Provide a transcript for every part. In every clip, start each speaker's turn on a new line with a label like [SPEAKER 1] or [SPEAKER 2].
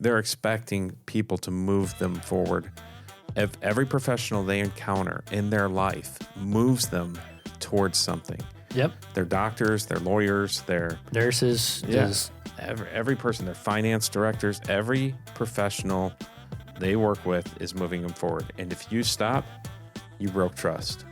[SPEAKER 1] they're expecting people to move them forward. If every professional they encounter in their life moves them towards something.
[SPEAKER 2] Yep.
[SPEAKER 1] They're doctors, they're lawyers, they're
[SPEAKER 2] nurses.
[SPEAKER 1] Yes. Every person, they're finance directors, every professional they work with is moving them forward. And if you stop, you broke trust.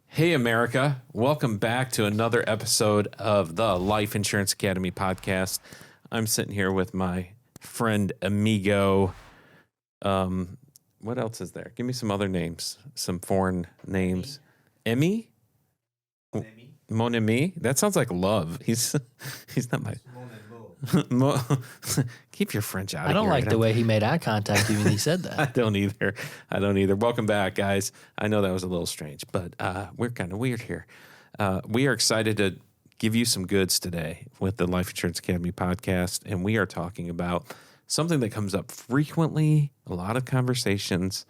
[SPEAKER 1] Hey, America. Welcome back to another episode of the Life Insurance Academy podcast. I'm sitting here with my friend, amigo. What else is there? Give me some other names, some foreign names. Emmy? Mon ami? That sounds like love. He's not my... Keep your French out of here.
[SPEAKER 2] I don't like the way he made eye contact when he said that.
[SPEAKER 1] I don't either. Welcome back, guys. I know that was a little strange, but we're kind of weird here. We are excited to give you some goods today with the Life Insurance Academy podcast, and we are talking about something that comes up frequently, a lot of conversations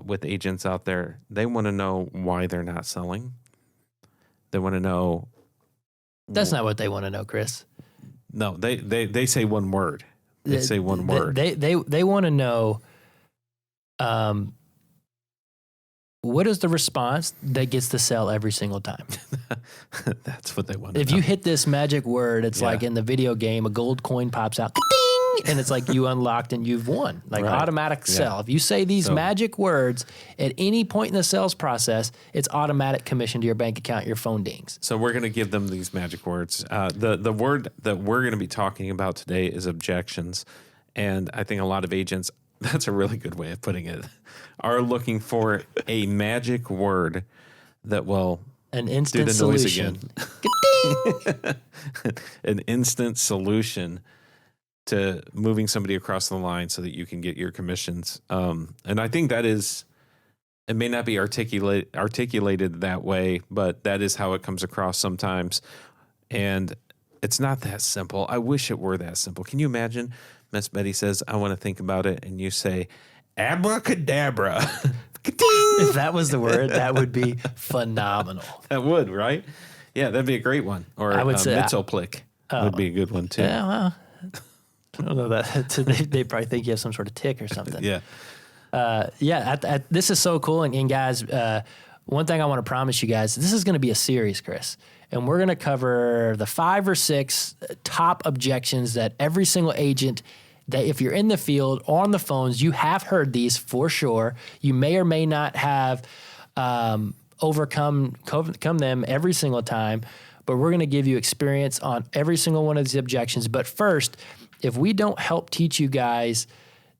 [SPEAKER 1] with agents out there. They want to know why they're not selling. They want to know.
[SPEAKER 2] That's not what they want to know, Chris.
[SPEAKER 1] No, they say one word. They say one word.
[SPEAKER 2] They want to know what is the response that gets the sell every single time.
[SPEAKER 1] That's what they want to know.
[SPEAKER 2] If you hit this magic word, it's like in the video game, a gold coin pops out, ka-ding, and it's like you unlocked and you've won. Like automatic sell. If you say these magic words at any point in the sales process, it's automatic commission to your bank account, your phone dings.
[SPEAKER 1] So we're going to give them these magic words. The word that we're going to be talking about today is objections. And I think a lot of agents, that's a really good way of putting it, are looking for a magic word that will
[SPEAKER 2] an instant
[SPEAKER 1] do the noise
[SPEAKER 2] solution.
[SPEAKER 1] Again. An instant solution to moving somebody across the line so that you can get your commissions. And I think that is, it may not be articulated that way, but that is how it comes across sometimes. And it's not that simple. I wish it were that simple. Can you imagine? Miss Betty says, I want to think about it. And you say, abracadabra.
[SPEAKER 2] If that was the word, that would be phenomenal.
[SPEAKER 1] That would, right? Yeah, that'd be a great one. Or
[SPEAKER 2] I would say
[SPEAKER 1] mitzelplick would be a good one too.
[SPEAKER 2] Yeah, well, I don't know that. They probably think you have some sort of tick or something.
[SPEAKER 1] Yeah.
[SPEAKER 2] This is so cool. And guys, one thing I want to promise you guys, this is going to be a series, Chris. And we're going to cover the 5 or 6 top objections that every single agent, that if you're in the field or on the phones, you have heard these for sure. You may or may not have overcome them every single time, but we're going to give you experience on every single one of these objections. But first, if we don't help teach you guys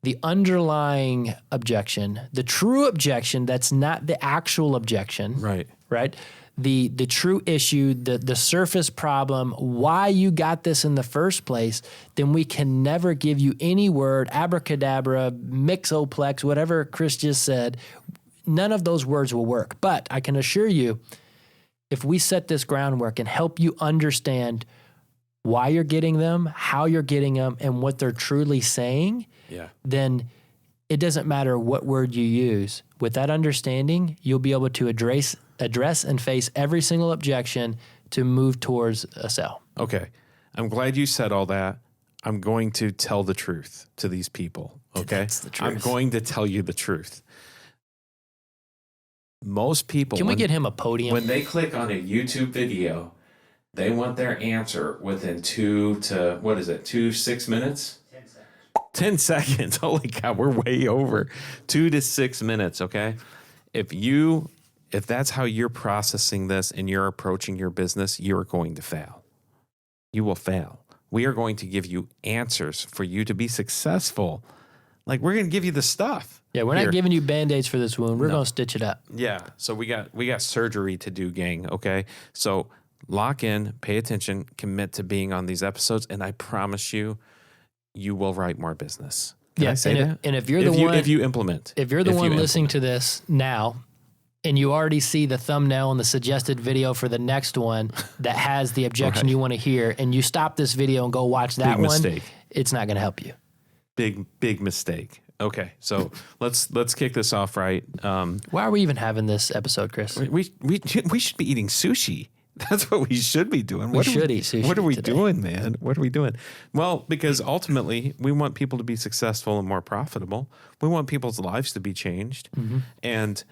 [SPEAKER 2] the underlying objection, the true objection that's not the actual objection, right? The true issue, the surface problem, why you got this in the first place, then we can never give you any word, abracadabra, mixoplex, whatever Chris just said. None of those words will work. But I can assure you, if we set this groundwork and help you understand why you're getting them, how you're getting them, and what they're truly saying, then it doesn't matter what word you use. With that understanding, you'll be able to address and face every single objection to move towards a sell.
[SPEAKER 1] Okay. I'm glad you said all that. I'm going to tell the truth to these people, okay?
[SPEAKER 2] That's the truth.
[SPEAKER 1] I'm going to tell you the truth. Most people...
[SPEAKER 2] Can we get him a podium?
[SPEAKER 1] When they click on a YouTube video, they want their answer within 2 to 6 minutes? 10 seconds. Holy cow, we're way over. 2 to 6 minutes, okay? If that's how you're processing this and you're approaching your business, you're going to fail. You will fail. We are going to give you answers for you to be successful. Like, we're going to give you the stuff.
[SPEAKER 2] Yeah, we're not giving you Band-Aids for this wound. We're going to stitch it up.
[SPEAKER 1] Yeah, so we got surgery to do, gang, okay? So lock in, pay attention, commit to being on these episodes, and I promise you, you will write more business. Can I say that?
[SPEAKER 2] And if you're the one...
[SPEAKER 1] If you implement.
[SPEAKER 2] If you're the one listening to this now, and you already see the thumbnail and the suggested video for the next one that has the objection you want to hear, and you stop this video and go watch that
[SPEAKER 1] Big
[SPEAKER 2] one,
[SPEAKER 1] mistake.
[SPEAKER 2] It's not going to help you.
[SPEAKER 1] Big mistake. Okay, so let's kick this off right.
[SPEAKER 2] Why are we even having this episode, Chris?
[SPEAKER 1] We should be eating sushi. That's what we should be doing.
[SPEAKER 2] We should eat sushi.
[SPEAKER 1] What are we
[SPEAKER 2] today.
[SPEAKER 1] doing, man? What are we doing? Well, because ultimately we want people to be successful and more profitable. We want people's lives to be changed, and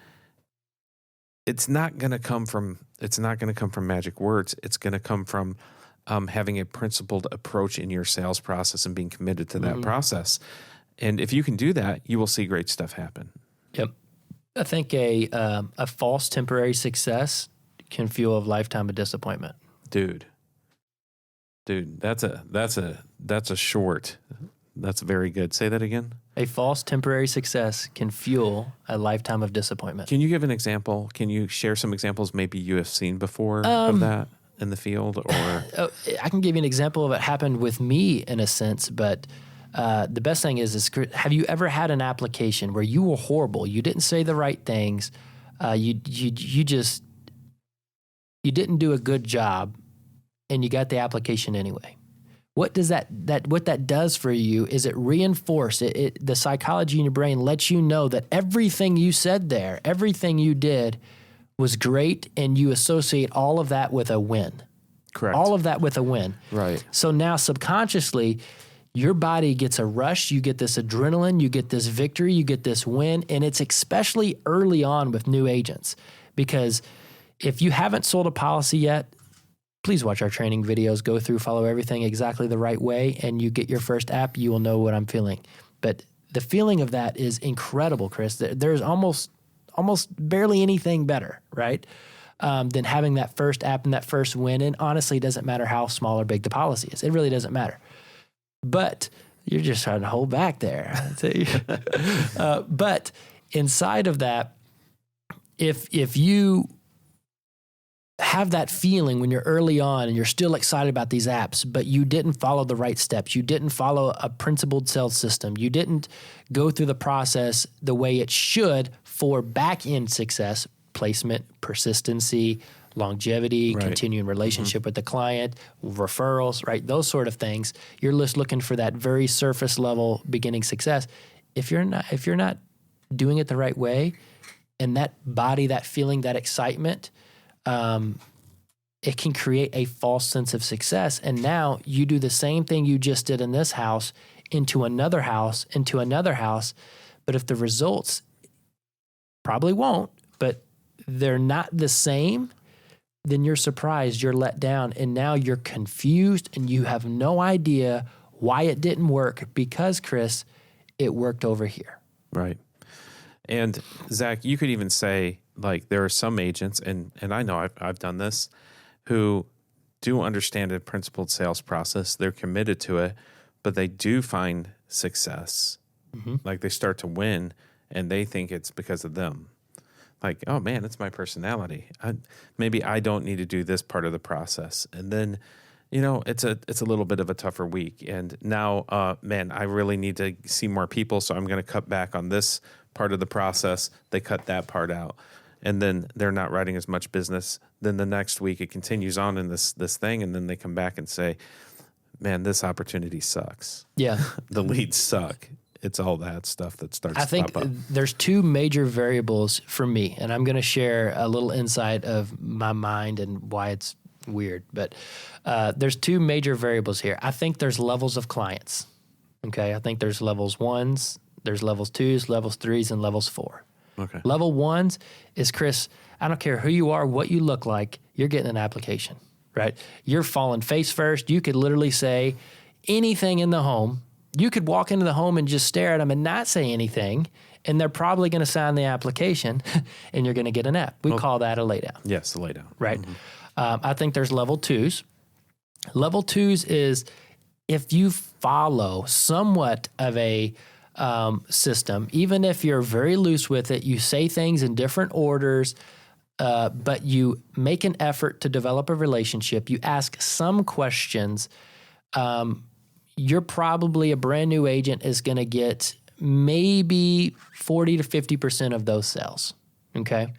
[SPEAKER 1] it's not going to come from magic words. It's going to come from having a principled approach in your sales process and being committed to that process. And if you can do that, you will see great stuff happen.
[SPEAKER 2] Yep. I think a false temporary success can fuel a lifetime of disappointment.
[SPEAKER 1] Dude, that's a short. That's very good. Say that again.
[SPEAKER 2] A false temporary success can fuel a lifetime of disappointment.
[SPEAKER 1] Can you give an example? Can you share some examples maybe you have seen before of that in the field? Or
[SPEAKER 2] I can give you an example of it happened with me in a sense, but the best thing is have you ever had an application where you were horrible? You didn't say the right things. You didn't do a good job, and you got the application anyway. What does what that does for you is it reinforces the psychology in your brain lets you know that everything you said there, everything you did was great, and you associate all of that with a win.
[SPEAKER 1] Correct.
[SPEAKER 2] All of that with a win.
[SPEAKER 1] Right.
[SPEAKER 2] So now subconsciously, your body gets a rush, you get this adrenaline, you get this victory, you get this win, and it's especially early on with new agents, because if you haven't sold a policy yet, please watch our training videos, go through, follow everything exactly the right way, and you get your first app, you will know what I'm feeling. But the feeling of that is incredible, Chris. There's almost barely anything better, right, than having that first app and that first win. And honestly, it doesn't matter how small or big the policy is. It really doesn't matter. But you're just trying to hold back there. But inside of that, if you have that feeling when you're early on and you're still excited about these apps, but you didn't follow the right steps, you didn't follow a principled sales system, you didn't go through the process the way it should for back-end success, placement, persistency, longevity, continuing relationship with the client, referrals, right? Those sort of things. You're just looking for that very surface level beginning success. If you're not doing it the right way, and that body, that feeling, that excitement, it can create a false sense of success. And now you do the same thing you just did in this house into another house, But if the results probably won't, but they're not the same, then you're surprised, you're let down, and now you're confused and you have no idea why it didn't work because, Chris, it worked over here.
[SPEAKER 1] Right. And Zach, you could even say, like, there are some agents, and I know I've done this, who do understand a principled sales process. They're committed to it, but they do find success. Like they start to win, and they think it's because of them. Like, oh man, it's my personality. Maybe I don't need to do this part of the process. And then, it's a little bit of a tougher week. And now, man, I really need to see more people, so I'm going to cut back on this part of the process. They cut that part out. And then they're not writing as much business. Then the next week it continues on in this thing, and then they come back and say, man, this opportunity sucks.
[SPEAKER 2] Yeah.
[SPEAKER 1] The leads suck. It's all that stuff that starts to pop up.
[SPEAKER 2] I think there's two major variables for me, and I'm going to share a little insight of my mind and why it's weird. But there's two major variables here. I think there's levels of clients. Okay, I think there's levels 1s, there's levels 2s, levels 3s, and levels 4.
[SPEAKER 1] Okay.
[SPEAKER 2] Level 1s is, Chris, I don't care who you are, what you look like, you're getting an application, right? You're falling face first. You could literally say anything in the home. You could walk into the home and just stare at them and not say anything, and they're probably going to sign the application, and you're going to get an app. We call that a laydown.
[SPEAKER 1] Yes, a laydown.
[SPEAKER 2] Right. I think there's level 2s. Level 2s is if you follow somewhat of a system, even if you're very loose with it, you say things in different orders, but you make an effort to develop a relationship, you ask some questions, you're probably a brand new agent is going to get maybe 40 to 50% of those sales. Okay.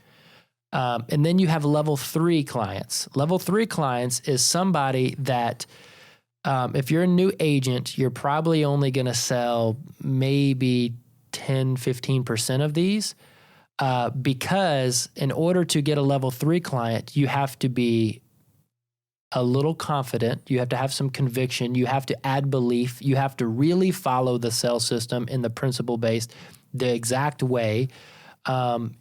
[SPEAKER 2] And then you have level 3 clients. Level 3 clients is somebody that, if you're a new agent, you're probably only going to sell maybe 10, 15% of these, because in order to get a level 3 client, you have to be a little confident. You have to have some conviction. You have to add belief. You have to really follow the sales system in the principle-based, the exact way.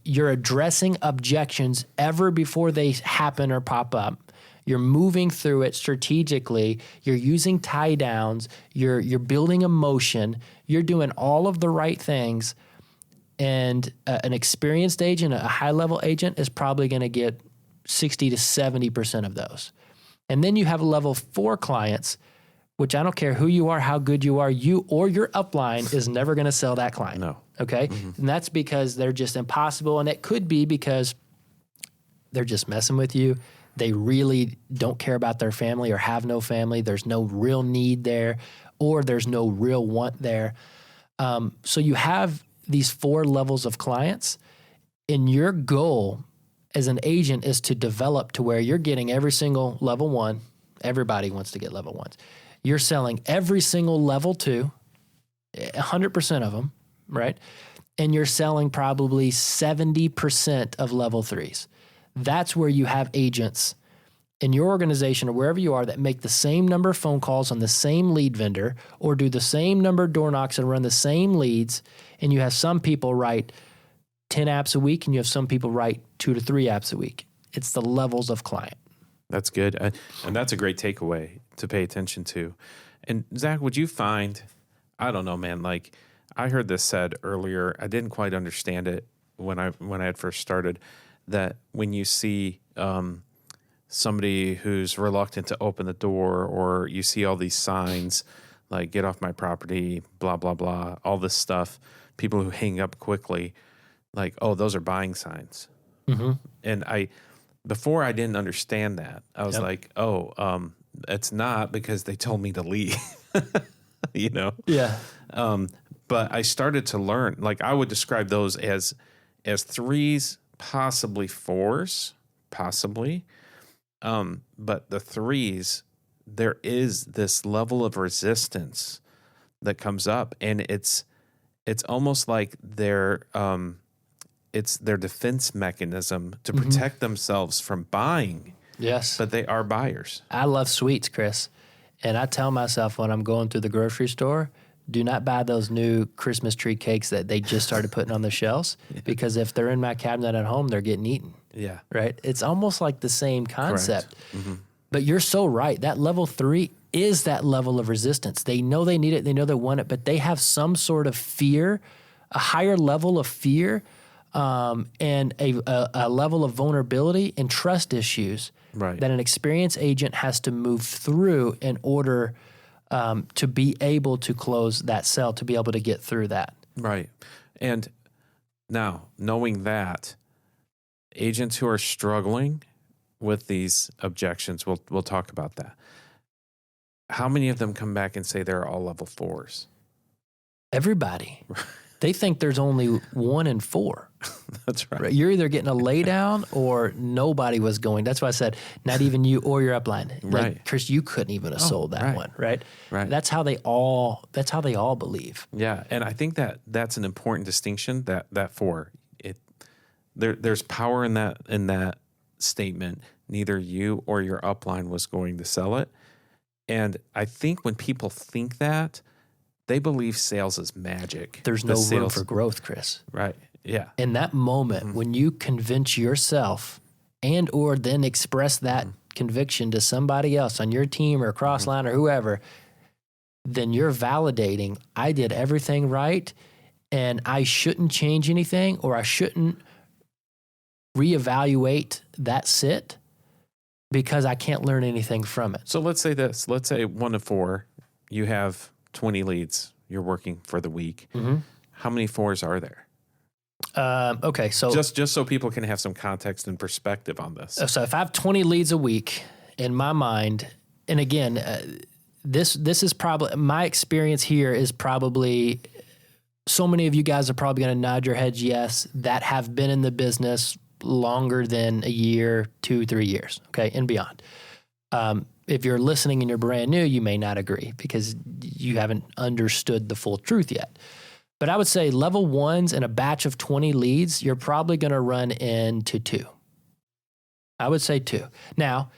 [SPEAKER 2] You're addressing objections ever before they happen or pop up. You're moving through it strategically. You're using tie downs. You're building emotion. You're doing all of the right things. And an experienced agent, a high-level agent, is probably going to get 60 to 70% of those. And then you have level 4 clients, which I don't care who you are, how good you are, you or your upline is never going to sell that client.
[SPEAKER 1] No.
[SPEAKER 2] Okay? And that's because they're just impossible. And it could be because they're just messing with you. They really don't care about their family or have no family. There's no real need there, or there's no real want there. So you have these 4 levels of clients, and your goal as an agent is to develop to where you're getting every single level 1. Everybody wants to get level 1s. You're selling every single level 2, 100% of them, right? And you're selling probably 70% of level 3s. That's where you have agents in your organization or wherever you are that make the same number of phone calls on the same lead vendor, or do the same number of door knocks and run the same leads. And you have some people write 10 apps a week, and you have some people write 2 to 3 apps a week. It's the levels of client.
[SPEAKER 1] That's good. And that's a great takeaway to pay attention to. And Zach, would you find, I don't know, man, like I heard this said earlier, I didn't quite understand it when I had first started, that when you see somebody who's reluctant to open the door, or you see all these signs like get off my property, blah, blah, blah, all this stuff, people who hang up quickly, like, oh, those are buying signs. And before I didn't understand that. I was like, oh, it's not, because they told me to leave, you know?
[SPEAKER 2] Yeah.
[SPEAKER 1] But I started to learn, like I would describe those as 3s, possibly 4s, possibly. But the 3s, there is this level of resistance that comes up, and it's almost like it's their defense mechanism to protect themselves from buying.
[SPEAKER 2] Yes.
[SPEAKER 1] But they are buyers.
[SPEAKER 2] I love sweets, Chris. And I tell myself when I'm going through the grocery store, do not buy those new Christmas tree cakes that they just started putting on the shelves, because if they're in my cabinet at home, they're getting eaten.
[SPEAKER 1] Yeah.
[SPEAKER 2] Right? It's almost like the same concept. But you're so right. That level 3 is that level of resistance. They know they need it. They know they want it, but they have some sort of fear, a higher level of fear, and a level of vulnerability and trust issues that an experienced agent has to move through in order to be able to close that sale, to be able to get through that.
[SPEAKER 1] Right. And now, knowing that, agents who are struggling with these objections, we'll talk about that. How many of them come back and say they're all level 4s?
[SPEAKER 2] Everybody. They think there's only 1 in 4.
[SPEAKER 1] That's right.
[SPEAKER 2] You're either getting a lay down or nobody was going. That's why I said not even you or your upline. Like, Chris, you couldn't even have sold that one, right?
[SPEAKER 1] Right.
[SPEAKER 2] That's how they all believe.
[SPEAKER 1] Yeah, and I think that's an important distinction. That 4, there's power in that statement. Neither you or your upline was going to sell it, and I think when people think that, they believe sales is magic.
[SPEAKER 2] There's no room for growth, Chris.
[SPEAKER 1] Right. Yeah.
[SPEAKER 2] In that moment, when you convince yourself and or then express that conviction to somebody else on your team or cross line or whoever, then you're validating, I did everything right and I shouldn't change anything, or I shouldn't reevaluate that sit because I can't learn anything from it.
[SPEAKER 1] So let's say this. Let's say 1 to 4, you have 20 leads you're working for the week. How many 4s are there?
[SPEAKER 2] Okay, so
[SPEAKER 1] just so people can have some context and perspective on this.
[SPEAKER 2] So if I have 20 leads a week in my mind, and again, this is probably my experience here is probably so many of you guys are probably going to nod your heads yes, that have been in the business longer than a year, 2, 3 years, okay, and beyond. If you're listening and you're brand new, you may not agree because you haven't understood the full truth yet. But I would say level 1s in a batch of 20 leads, you're probably going to run into 2. I would say 2. Now,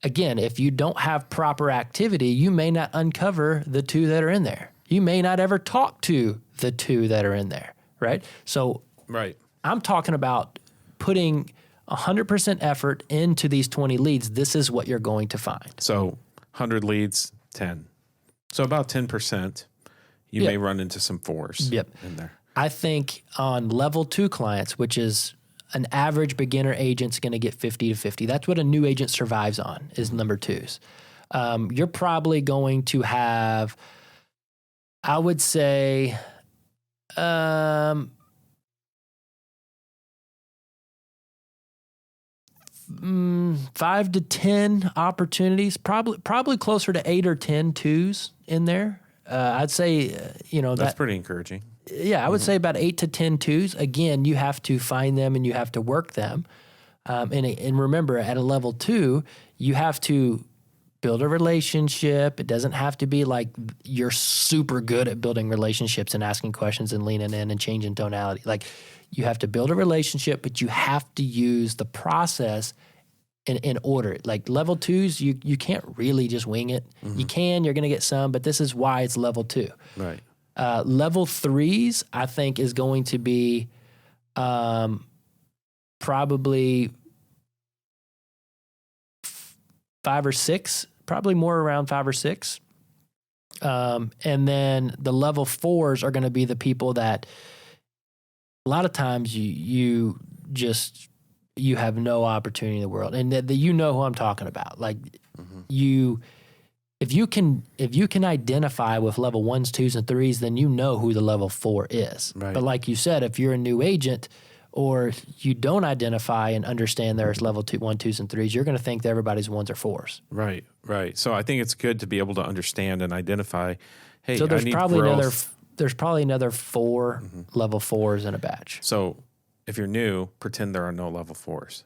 [SPEAKER 2] again, if you don't have proper activity, you may not uncover the 2 that are in there. You may not ever talk to the 2 that are in there, right? So I'm talking about putting 100% effort into these 20 leads. This is what you're going to find.
[SPEAKER 1] So 100 leads, 10. So about 10%, you may run into some 4s in there.
[SPEAKER 2] I think on level 2 clients, which is an average beginner agent's going to get 50 to 50. That's what a new agent survives on, is number 2s. You're probably going to have, I would say, 5 to 10 opportunities, probably closer to 8 or 10 2s in there. I'd say,
[SPEAKER 1] that's pretty encouraging.
[SPEAKER 2] Yeah, I would say about 8 to 10 2s. Again, you have to find them and you have to work them. And remember, at a level 2, you have to build a relationship. It doesn't have to be like you're super good at building relationships and asking questions and leaning in and changing tonality. Like, you have to build a relationship, but you have to use the process in order. Like level 2s, you can't really just wing it. You can, you're going to get some, but this is why it's level 2.
[SPEAKER 1] Right.
[SPEAKER 2] Level 3s, I think, is going to be probably 5 or 6, probably more around 5 or 6. And then the level 4s are going to be the people that a lot of times you have no opportunity in the world, and that you know who I'm talking about. Like if you can identify with level 1s, 2s, and 3s, then you know who the level 4 is. Right. But like you said, if you're a new agent or you don't identify and understand there's level 1, 2s, and 3s, you're going to think that everybody's 1s or 4s.
[SPEAKER 1] Right. So I think it's good to be able to understand and identify. Hey,
[SPEAKER 2] so there's
[SPEAKER 1] I need
[SPEAKER 2] probably
[SPEAKER 1] growth.
[SPEAKER 2] There's probably another 4 level 4s in a batch.
[SPEAKER 1] So if you're new, pretend there are no level 4s.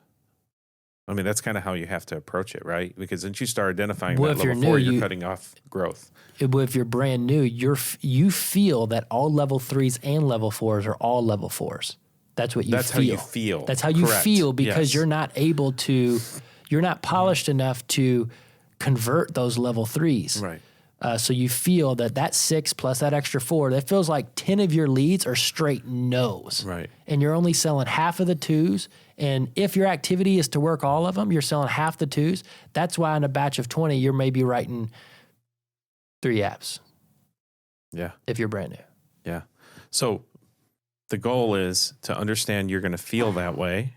[SPEAKER 1] I mean, that's kind of how you have to approach it, right? Because once you start identifying that level 4, you're cutting off growth.
[SPEAKER 2] If you're brand new, you feel that all level 3s and level 4s are all level 4s. That's what you feel.
[SPEAKER 1] That's how you feel.
[SPEAKER 2] That's how you
[SPEAKER 1] Correct.
[SPEAKER 2] feel because
[SPEAKER 1] Yes.
[SPEAKER 2] you're not able to, you're not polished enough to convert those level 3s.
[SPEAKER 1] Right.
[SPEAKER 2] So you feel that 6 plus that extra 4, that feels like 10 of your leads are straight no's.
[SPEAKER 1] Right.
[SPEAKER 2] And you're only selling half of the 2s. And if your activity is to work all of them, you're selling half the 2s. That's why in a batch of 20, you're maybe writing 3 apps.
[SPEAKER 1] Yeah.
[SPEAKER 2] If you're brand new.
[SPEAKER 1] Yeah. So the goal is to understand you're going to feel that way,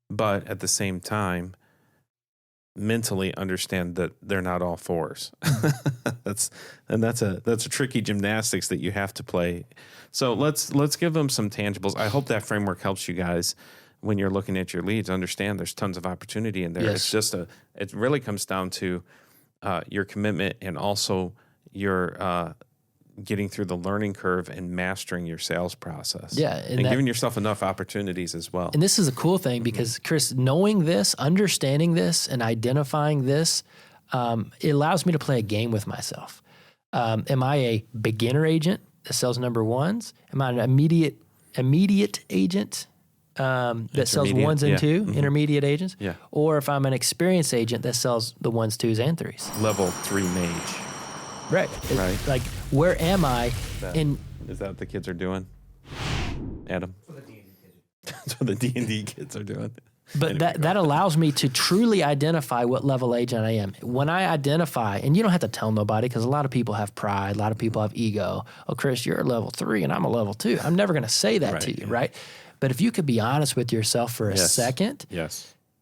[SPEAKER 1] but at the same time, mentally understand that they're not all 4s. that's a tricky gymnastics that you have to play. So let's give them some tangibles. I hope that framework helps you guys when you're looking at your leads. Understand there's tons of opportunity in there. Yes. It's just it really comes down to your commitment and also your getting through the learning curve and mastering your sales process.
[SPEAKER 2] Yeah.
[SPEAKER 1] And giving yourself enough opportunities as well.
[SPEAKER 2] And this is a cool thing because, Chris, knowing this, understanding this, and identifying this, it allows me to play a game with myself. Am I a beginner agent that sells number 1s? Am I an immediate agent that sells 1s and 2, intermediate agents?
[SPEAKER 1] Yeah.
[SPEAKER 2] Or if I'm an experienced agent that sells the 1s, 2s, and 3s?
[SPEAKER 1] Level 3 mage.
[SPEAKER 2] Right.
[SPEAKER 1] Right.
[SPEAKER 2] Like, where am I?
[SPEAKER 1] Is that what the kids are doing, Adam? That's what the D&D kids are doing.
[SPEAKER 2] But anyway, that allows me to truly identify what level agent I am. When I identify, and you don't have to tell nobody because a lot of people have pride, a lot of people have ego. Oh, Chris, you're a level 3 and I'm a level 2. I'm never going to say that to you, right? But if you could be honest with yourself for a second,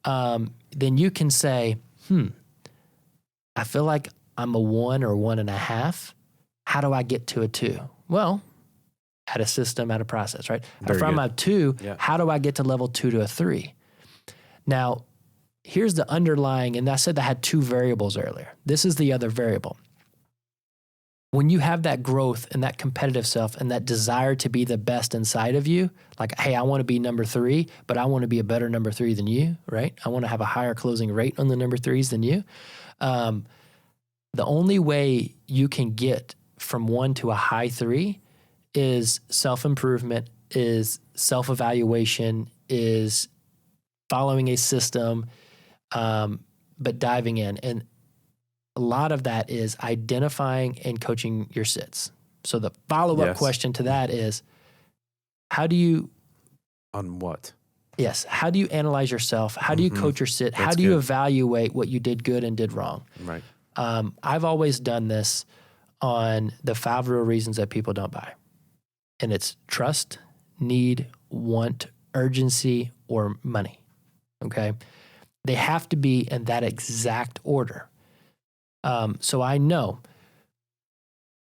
[SPEAKER 2] then you can say, I feel like I'm a 1 or 1.5. How do I get to a 2? Well, add a system, add a process, right? If I'm a 2, how do I get to level 2 to a 3? Now, here's the underlying, and I said I had 2 variables earlier. This is the other variable. when you have that growth and that competitive self and that desire to be the best inside of you, like, hey, I want to be number 3, but I want to be a better number 3 than you, right? I want to have a higher closing rate on the number 3s than you. The only way you can get from 1 to a high 3 is self-improvement, is self-evaluation, is following a system, but diving in. And a lot of that is identifying and coaching your sits. So the follow-up question to that is, how do you...
[SPEAKER 1] On what?
[SPEAKER 2] Yes. How do you analyze yourself? How do you coach your sit? How do you evaluate what you did good and did wrong?
[SPEAKER 1] Right.
[SPEAKER 2] I've always done this on the 5 real reasons that people don't buy. And it's trust, need, want, urgency, or money. Okay? They have to be in that exact order. So I know,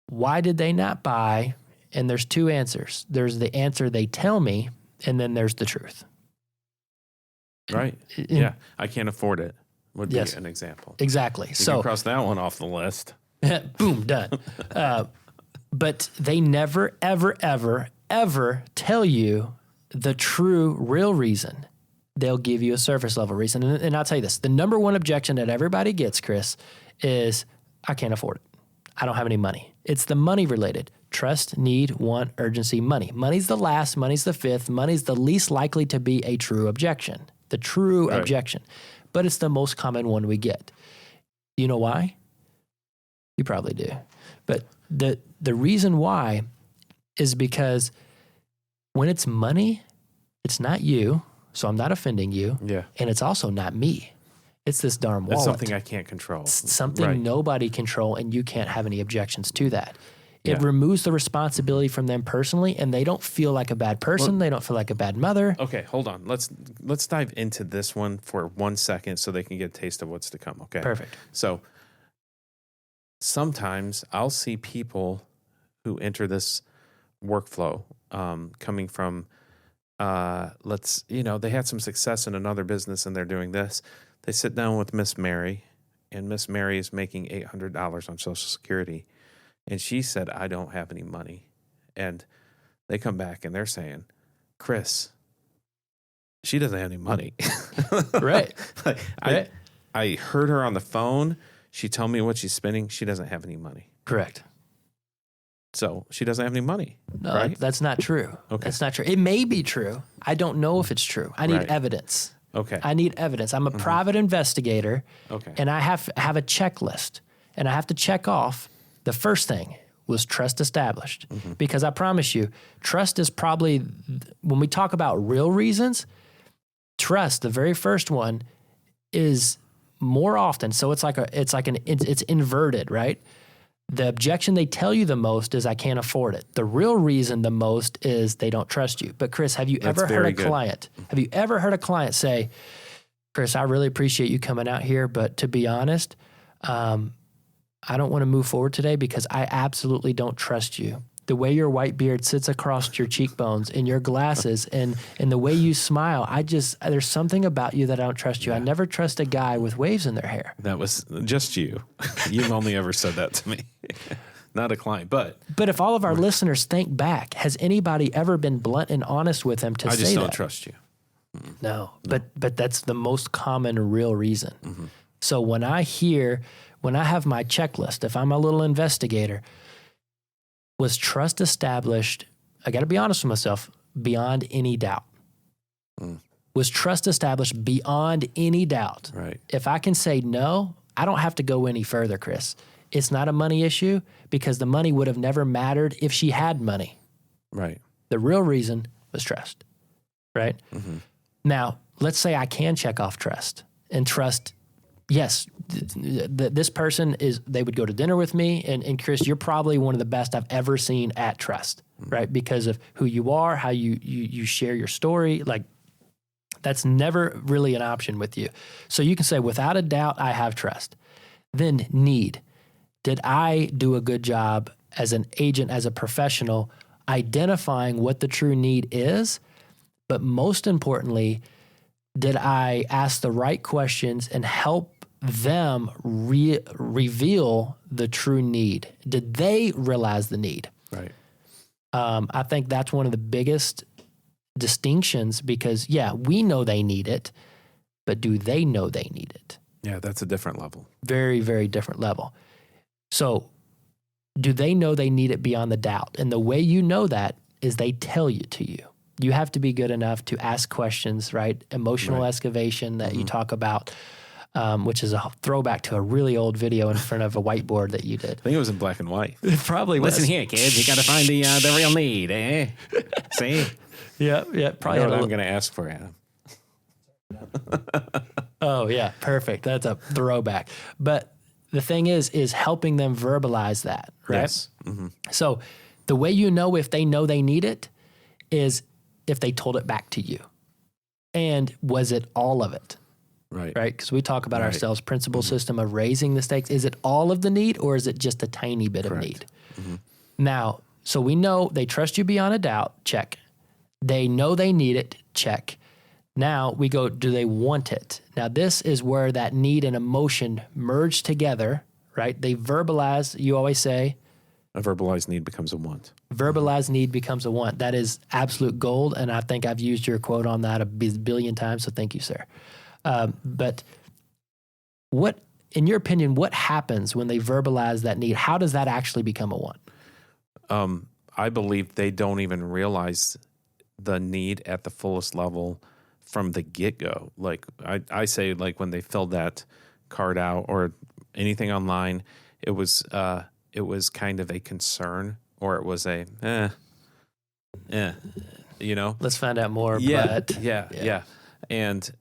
[SPEAKER 2] why did they not buy? And there's 2 answers. There's the answer they tell me, and then there's the truth.
[SPEAKER 1] Right. Yeah. I can't afford it would be an example.
[SPEAKER 2] Exactly.
[SPEAKER 1] You
[SPEAKER 2] so
[SPEAKER 1] can cross that one off the list.
[SPEAKER 2] boom, done. But they never, ever, ever, ever tell you the true, real reason. They'll give you a surface level reason. And I'll tell you this, the number one objection that everybody gets, Chris, is I can't afford it. I don't have any money. It's the money related. Trust, need, want, urgency, money. Money's the last, money's the 5th, money's the least likely to be a true objection. The true objection. But it's the most common one we get. You know why? You probably do. But the reason why is because when it's money, it's not you, so I'm not offending you.
[SPEAKER 1] Yeah.
[SPEAKER 2] And it's also not me. It's this darn wallet.
[SPEAKER 1] It's something I can't control.
[SPEAKER 2] It's something nobody control, and you can't have any objections to that. It
[SPEAKER 1] Yeah.
[SPEAKER 2] removes the responsibility from them personally, and they don't feel like a bad person. They don't feel like a bad mother.
[SPEAKER 1] Okay, hold on. Let's dive into this one for 1 second so they can get a taste of what's to come. Okay.
[SPEAKER 2] Perfect.
[SPEAKER 1] So sometimes I'll see people who enter this workflow coming from, they had some success in another business and they're doing this. They sit down with Miss Mary, and Miss Mary is making $800 on Social Security. And she said, I don't have any money. And they come back and they're saying, Chris, she doesn't have any money.
[SPEAKER 2] Right.
[SPEAKER 1] I heard her on the phone. She told me what she's spending. She doesn't have any money.
[SPEAKER 2] Correct.
[SPEAKER 1] So she doesn't have any money.
[SPEAKER 2] No,
[SPEAKER 1] right?
[SPEAKER 2] that's not true.
[SPEAKER 1] Okay.
[SPEAKER 2] That's not true. It may be true. I don't know if it's true. I need evidence.
[SPEAKER 1] Okay.
[SPEAKER 2] I need evidence. I'm a private investigator.
[SPEAKER 1] Okay.
[SPEAKER 2] And I have a checklist. And I have to check off the first thing was trust established. Because I promise you, trust is probably, when we talk about real reasons, trust, the very first one, is more often. So it's inverted, right? The objection they tell you the most is I can't afford it. The real reason the most is they don't trust you. But Chris, have you ever heard a client? Have you ever heard a client say, Chris, I really appreciate you coming out here, but to be honest, I don't want to move forward today because I absolutely don't trust you. The way your white beard sits across your cheekbones and your glasses and the way you smile, there's something about you that I don't trust you. I never trust a guy with waves in their hair.
[SPEAKER 1] That was just you. You've only ever said that to me. Not a client, but
[SPEAKER 2] if all of our listeners think back, has anybody ever been blunt and honest with them to say that?
[SPEAKER 1] I just don't trust you.
[SPEAKER 2] No. But that's the most common real reason. So when I have my checklist, if I'm a little investigator, was trust established, I got to be honest with myself, beyond any doubt? Was trust established beyond any doubt?
[SPEAKER 1] Right.
[SPEAKER 2] If I can say no, I don't have to go any further, Chris. It's not a money issue because the money would have never mattered if she had money.
[SPEAKER 1] Right.
[SPEAKER 2] The real reason was trust, right? Now, let's say I can check off trust and trust. Yes, this person they would go to dinner with me. And Chris, you're probably one of the best I've ever seen at trust, right? Because of who you are, how you share your story. Like, that's never really an option with you. So you can say, without a doubt, I have trust. Then need. Did I do a good job as an agent, as a professional, identifying what the true need is? But most importantly, did I ask the right questions and help them reveal the true need. Did they realize the need?
[SPEAKER 1] Right.
[SPEAKER 2] I think that's one of the biggest distinctions because, yeah, we know they need it, but do they know they need it?
[SPEAKER 1] Yeah, that's a different level.
[SPEAKER 2] Very, very different level. So do they know they need it beyond the doubt? And the way you know that is they tell you to you. You have to be good enough to ask questions, right? Emotional excavation that you talk about, which is a throwback to a really old video in front of a whiteboard that you did.
[SPEAKER 1] I think it was in black and white.
[SPEAKER 2] It probably was.
[SPEAKER 1] Listen here, kids. You got to find the real need, eh? See?
[SPEAKER 2] Yeah. Probably.
[SPEAKER 1] You know what I'm going to ask for, Adam.
[SPEAKER 2] Oh, yeah. Perfect. That's a throwback. But the thing is helping them verbalize that, right?
[SPEAKER 1] Yes. Mm-hmm.
[SPEAKER 2] So the way you know if they know they need it is if they told it back to you. And was it all of it?
[SPEAKER 1] Right.
[SPEAKER 2] Right? Because we talk about our sales principle system of raising the stakes. Is it all of the need or is it just a tiny bit of need? Mm-hmm. Now, so we know they trust you beyond a doubt. Check. They know they need it. Check. Now we go, do they want it? Now this is where that need and emotion merge together, right? They verbalize, you always say.
[SPEAKER 1] A verbalized need becomes a want.
[SPEAKER 2] Verbalized need becomes a want. That is absolute gold, and I think I've used your quote on that a billion times, so thank you, sir. But what, in your opinion, what happens when they verbalize that need? How does that actually become a want?
[SPEAKER 1] I believe they don't even realize the need at the fullest level from the get-go. Like I say, like when they filled that card out or anything online, it was kind of a concern, or it was a you know.
[SPEAKER 2] Let's find out more.
[SPEAKER 1] Yeah,
[SPEAKER 2] but,
[SPEAKER 1] yeah. And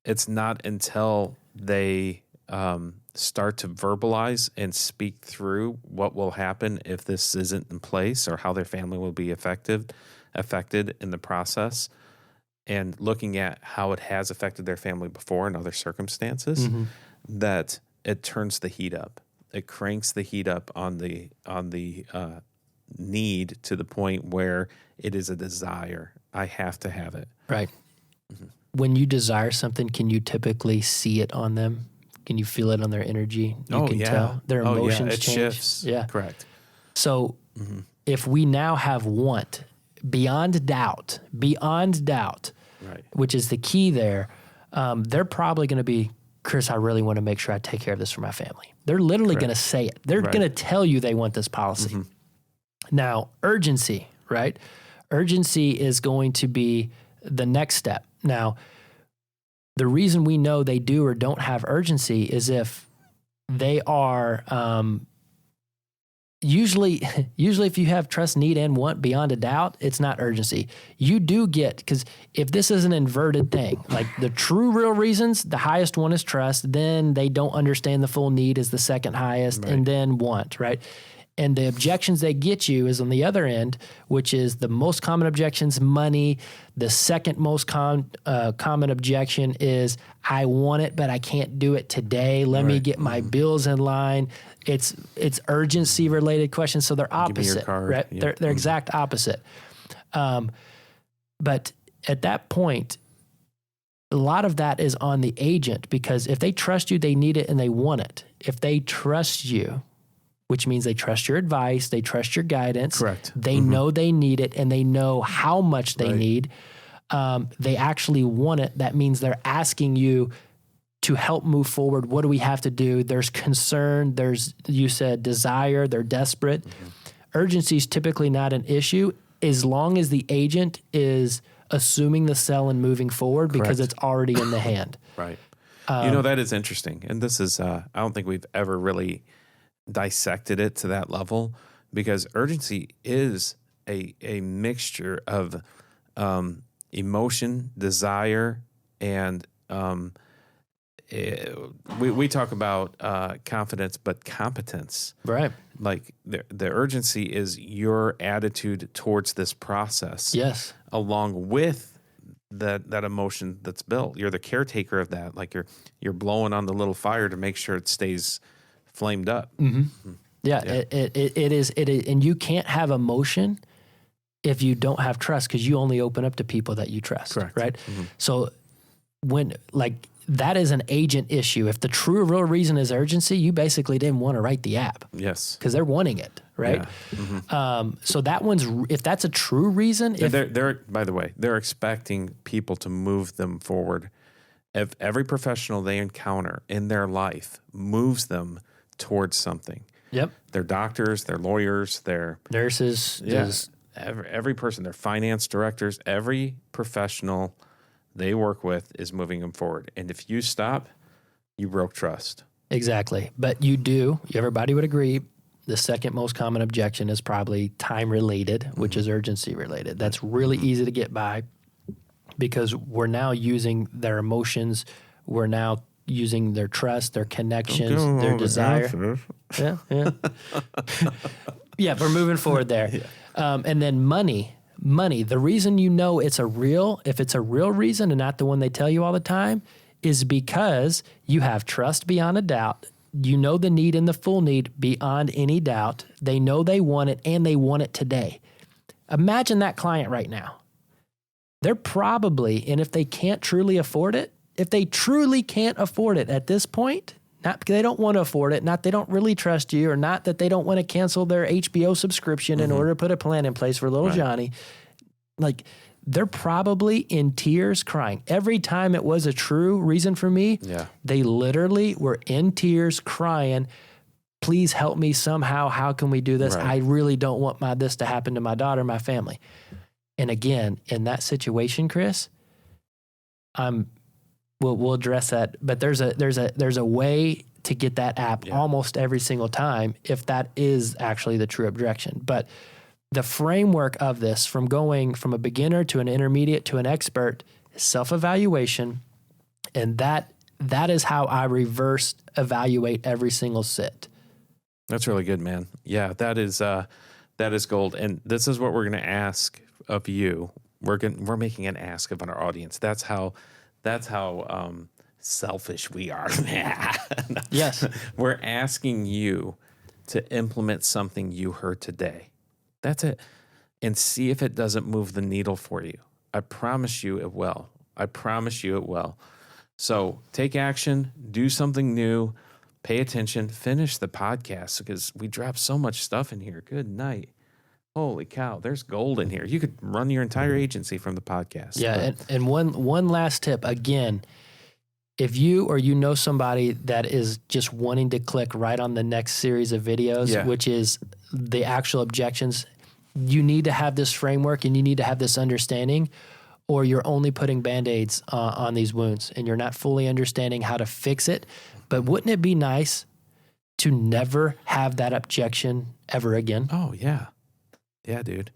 [SPEAKER 1] it's not until they start to verbalize and speak through what will happen if this isn't in place, or how their family will be affected in the process, and looking at how it has affected their family before in other circumstances, that it turns the heat up. It cranks the heat up on the need to the point where it is a desire. I have to have it.
[SPEAKER 2] Right. When you desire something, can you typically see it on them? Can you feel it on their energy? You can tell their emotions
[SPEAKER 1] it
[SPEAKER 2] change.
[SPEAKER 1] shifts.
[SPEAKER 2] Yeah,
[SPEAKER 1] correct.
[SPEAKER 2] So if we now have want beyond doubt,
[SPEAKER 1] Right.
[SPEAKER 2] which is the key there, they're probably going to be, Chris, I really want to make sure I take care of this for my family. They're literally going to say it. They're going to tell you they want this policy. Now, urgency, right? Urgency is going to be the next step. Now, the reason we know they do or don't have urgency is if they are usually if you have trust, need, and want beyond a doubt, it's not urgency. You do get, because if this is an inverted thing, like the true real reasons, the highest one is trust, then they don't understand the full need is the second highest, and then want, right? And the objections they get you is on the other end, which is the most common objections, money. The second most common objection is, I want it, but I can't do it today. Let me get my bills in line. It's urgency related questions. So they're opposite,
[SPEAKER 1] Give me your card.
[SPEAKER 2] right?
[SPEAKER 1] Yep.
[SPEAKER 2] They're exact opposite. But at that point, a lot of that is on the agent, because if they trust you, they need it and they want it. If they trust you, which means they trust your advice, they trust your guidance.
[SPEAKER 1] Correct.
[SPEAKER 2] They know they need it, and they know how much they need. They actually want it. That means they're asking you to help move forward. What do we have to do? There's concern. There's, you said, desire. They're desperate. Urgency is typically not an issue as long as the agent is assuming the sell and moving forward, because it's already in the hand.
[SPEAKER 1] Right. That is interesting. And this is, I don't think we've ever really dissected it to that level, because urgency is a mixture of emotion, desire, and we talk about confidence, but competence.
[SPEAKER 2] Right.
[SPEAKER 1] Like the urgency is your attitude towards this process.
[SPEAKER 2] Yes.
[SPEAKER 1] Along with that emotion that's built. You're the caretaker of that. Like you're blowing on the little fire to make sure it stays flamed up.
[SPEAKER 2] Yeah. It is, and you can't have emotion if you don't have trust, because you only open up to people that you trust.
[SPEAKER 1] Correct.
[SPEAKER 2] Right. So when, like, that is an agent issue. If the true real reason is urgency, you basically didn't want to write the app.
[SPEAKER 1] Yes.
[SPEAKER 2] Because they're wanting it, right?
[SPEAKER 1] Yeah. Mm-hmm.
[SPEAKER 2] So that one's, if that's a true reason. If
[SPEAKER 1] they're, by the way, they're expecting people to move them forward. If every professional they encounter in their life moves them towards something.
[SPEAKER 2] Yep.
[SPEAKER 1] They're doctors, they're lawyers, they're
[SPEAKER 2] nurses.
[SPEAKER 1] Yes. Every person, they're finance directors, every professional they work with is moving them forward. And if you stop, you broke trust.
[SPEAKER 2] Exactly. But everybody would agree, the second most common objection is probably time related, which is urgency related. That's really easy to get by because we're now using their emotions. We're now using their trust, their connections, their desire. Yeah. Yeah, we're moving forward there. Yeah. And then money. The reason if it's a real reason and not the one they tell you all the time, is because you have trust beyond a doubt. You know the need and the full need beyond any doubt. They know they want it and they want it today. Imagine that client right now. They're probably, and if they can't truly afford it, if they truly can't afford it at this point, not because they don't want to afford it, not they don't really trust you, or not that they don't want to cancel their HBO subscription in order to put a plan in place for little Johnny. Like, they're probably in tears crying. Every time it was a true reason for me, they literally were in tears crying, please help me somehow. How can we do this? Right. I really don't want this to happen to my daughter, my family. And again, in that situation, Chris, we'll address that, but there's a way to get that app almost every single time if that is actually the true objection. But the framework of this, from going from a beginner to an intermediate to an expert, is self-evaluation, and that is how I reverse evaluate every single sit.
[SPEAKER 1] That's really good, man. Yeah, that is gold. And this is what we're going to ask of you. We're making an ask of our audience. That's how selfish we are.
[SPEAKER 2] Yes.
[SPEAKER 1] We're asking you to implement something you heard today. That's it. And see if it doesn't move the needle for you. I promise you it will. So take action, do something new, pay attention, finish the podcast because we drop so much stuff in here. Good night. Holy cow, there's gold in here. You could run your entire agency from the podcast.
[SPEAKER 2] Yeah, and one last tip. Again, if you or you know somebody that is just wanting to click right on the next series of videos, which is the actual objections, you need to have this framework and you need to have this understanding, or you're only putting Band-Aids on these wounds and you're not fully understanding how to fix it. But wouldn't it be nice to never have that objection ever again?
[SPEAKER 1] Oh, yeah. Yeah, dude.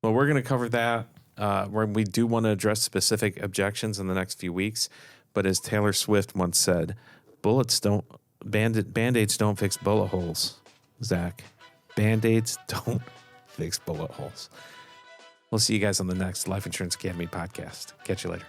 [SPEAKER 1] Well, we're going to cover that. Where we do want to address specific objections in the next few weeks. But as Taylor Swift once said, Band-Aids don't fix bullet holes, Zach. Band-Aids don't fix bullet holes. We'll see you guys on the next Life Insurance Academy podcast. Catch you later.